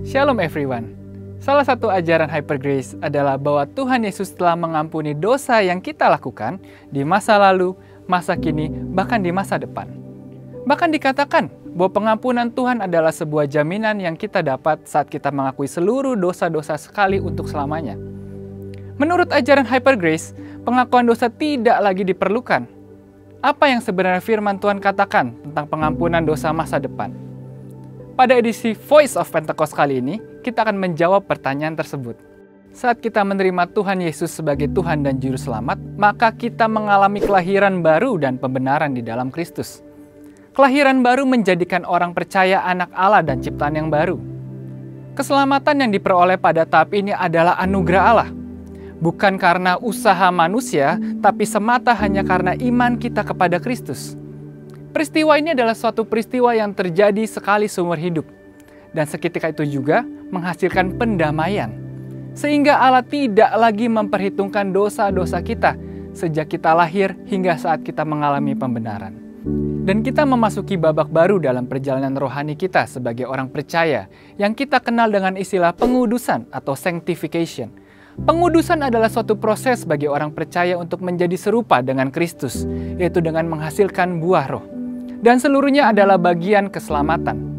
Shalom everyone. Salah satu ajaran Hyper Grace adalah bahwa Tuhan Yesus telah mengampuni dosa yang kita lakukan di masa lalu, masa kini, bahkan di masa depan. Bahkan dikatakan bahwa pengampunan Tuhan adalah sebuah jaminan yang kita dapat saat kita mengakui seluruh dosa-dosa sekali untuk selamanya. Menurut ajaran Hyper Grace, pengakuan dosa tidak lagi diperlukan. Apa yang sebenarnya firman Tuhan katakan tentang pengampunan dosa masa depan? Pada edisi Voice of Pentecost kali ini, kita akan menjawab pertanyaan tersebut. Saat kita menerima Tuhan Yesus sebagai Tuhan dan Juru Selamat, maka kita mengalami kelahiran baru dan pembenaran di dalam Kristus. Kelahiran baru menjadikan orang percaya anak Allah dan ciptaan yang baru. Keselamatan yang diperoleh pada tahap ini adalah anugerah Allah. Bukan karena usaha manusia, tapi semata hanya karena iman kita kepada Kristus. Peristiwa ini adalah suatu peristiwa yang terjadi sekali seumur hidup. Dan seketika itu juga menghasilkan pendamaian. Sehingga Allah tidak lagi memperhitungkan dosa-dosa kita sejak kita lahir hingga saat kita mengalami pembenaran. Dan kita memasuki babak baru dalam perjalanan rohani kita sebagai orang percaya yang kita kenal dengan istilah pengudusan atau sanctification. Pengudusan adalah suatu proses bagi orang percaya untuk menjadi serupa dengan Kristus, yaitu dengan menghasilkan buah roh. Dan seluruhnya adalah bagian keselamatan.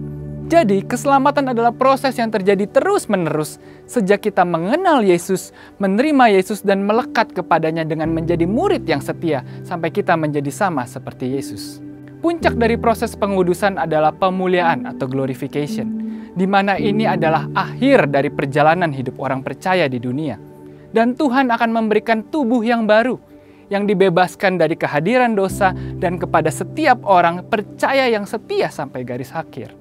Jadi, keselamatan adalah proses yang terjadi terus-menerus sejak kita mengenal Yesus, menerima Yesus, dan melekat kepadanya dengan menjadi murid yang setia sampai kita menjadi sama seperti Yesus. Puncak dari proses pengudusan adalah pemuliaan atau glorification, di mana ini adalah akhir dari perjalanan hidup orang percaya di dunia. Dan Tuhan akan memberikan tubuh yang baru, yang dibebaskan dari kehadiran dosa dan kepada setiap orang percaya yang setia sampai garis akhir.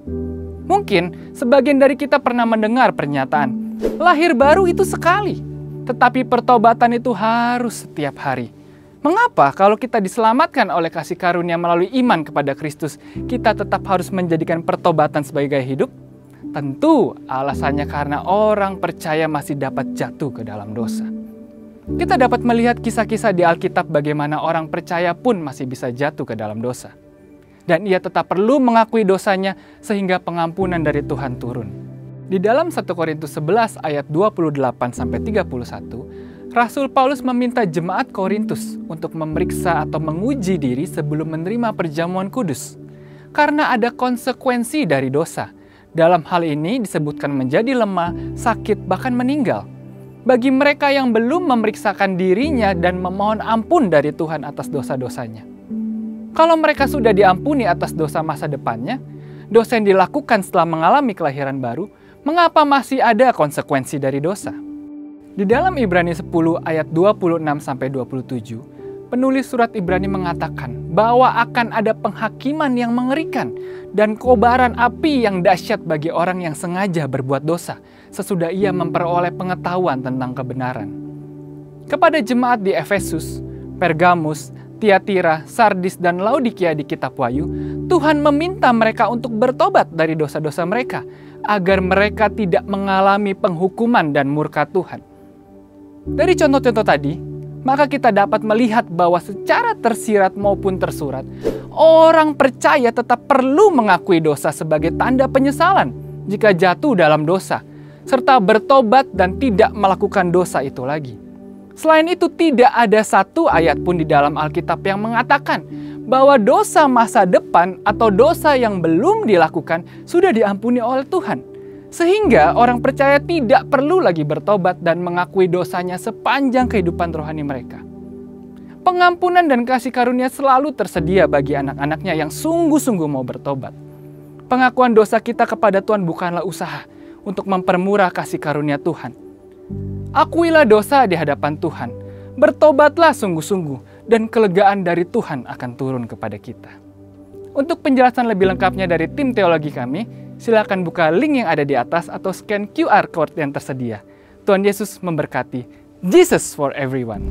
Mungkin sebagian dari kita pernah mendengar pernyataan, lahir baru itu sekali, tetapi pertobatan itu harus setiap hari. Mengapa kalau kita diselamatkan oleh kasih karunia melalui iman kepada Kristus, kita tetap harus menjadikan pertobatan sebagai gaya hidup? Tentu alasannya karena orang percaya masih dapat jatuh ke dalam dosa. Kita dapat melihat kisah-kisah di Alkitab bagaimana orang percaya pun masih bisa jatuh ke dalam dosa. Dan ia tetap perlu mengakui dosanya sehingga pengampunan dari Tuhan turun. Di dalam 1 Korintus 11 ayat 28-31, Rasul Paulus meminta jemaat Korintus untuk memeriksa atau menguji diri sebelum menerima perjamuan kudus. Karena ada konsekuensi dari dosa. Dalam hal ini disebutkan menjadi lemah, sakit, bahkan meninggal. Bagi mereka yang belum memeriksakan dirinya dan memohon ampun dari Tuhan atas dosa-dosanya. Kalau mereka sudah diampuni atas dosa masa depannya, dosa yang dilakukan setelah mengalami kelahiran baru, mengapa masih ada konsekuensi dari dosa? Di dalam Ibrani 10 ayat 26-27, penulis surat Ibrani mengatakan bahwa akan ada penghakiman yang mengerikan dan kobaran api yang dahsyat bagi orang yang sengaja berbuat dosa sesudah ia memperoleh pengetahuan tentang kebenaran. Kepada jemaat di Efesus, Pergamus, Tiatira, Sardis, dan Laodikia di kitab Wahyu, Tuhan meminta mereka untuk bertobat dari dosa-dosa mereka agar mereka tidak mengalami penghukuman dan murka Tuhan. Dari contoh-contoh tadi, maka kita dapat melihat bahwa secara tersirat maupun tersurat, orang percaya tetap perlu mengakui dosa sebagai tanda penyesalan jika jatuh dalam dosa, serta bertobat dan tidak melakukan dosa itu lagi. Selain itu, tidak ada satu ayat pun di dalam Alkitab yang mengatakan bahwa dosa masa depan atau dosa yang belum dilakukan sudah diampuni oleh Tuhan. Sehingga orang percaya tidak perlu lagi bertobat dan mengakui dosanya sepanjang kehidupan rohani mereka. Pengampunan dan kasih karunia selalu tersedia bagi anak-anaknya yang sungguh-sungguh mau bertobat. Pengakuan dosa kita kepada Tuhan bukanlah usaha untuk mempermurah kasih karunia Tuhan. Akuilah dosa di hadapan Tuhan, bertobatlah sungguh-sungguh, dan kelegaan dari Tuhan akan turun kepada kita. Untuk penjelasan lebih lengkapnya dari tim teologi kami, silakan buka link yang ada di atas atau scan QR code yang tersedia. Tuhan Yesus memberkati. Jesus for everyone.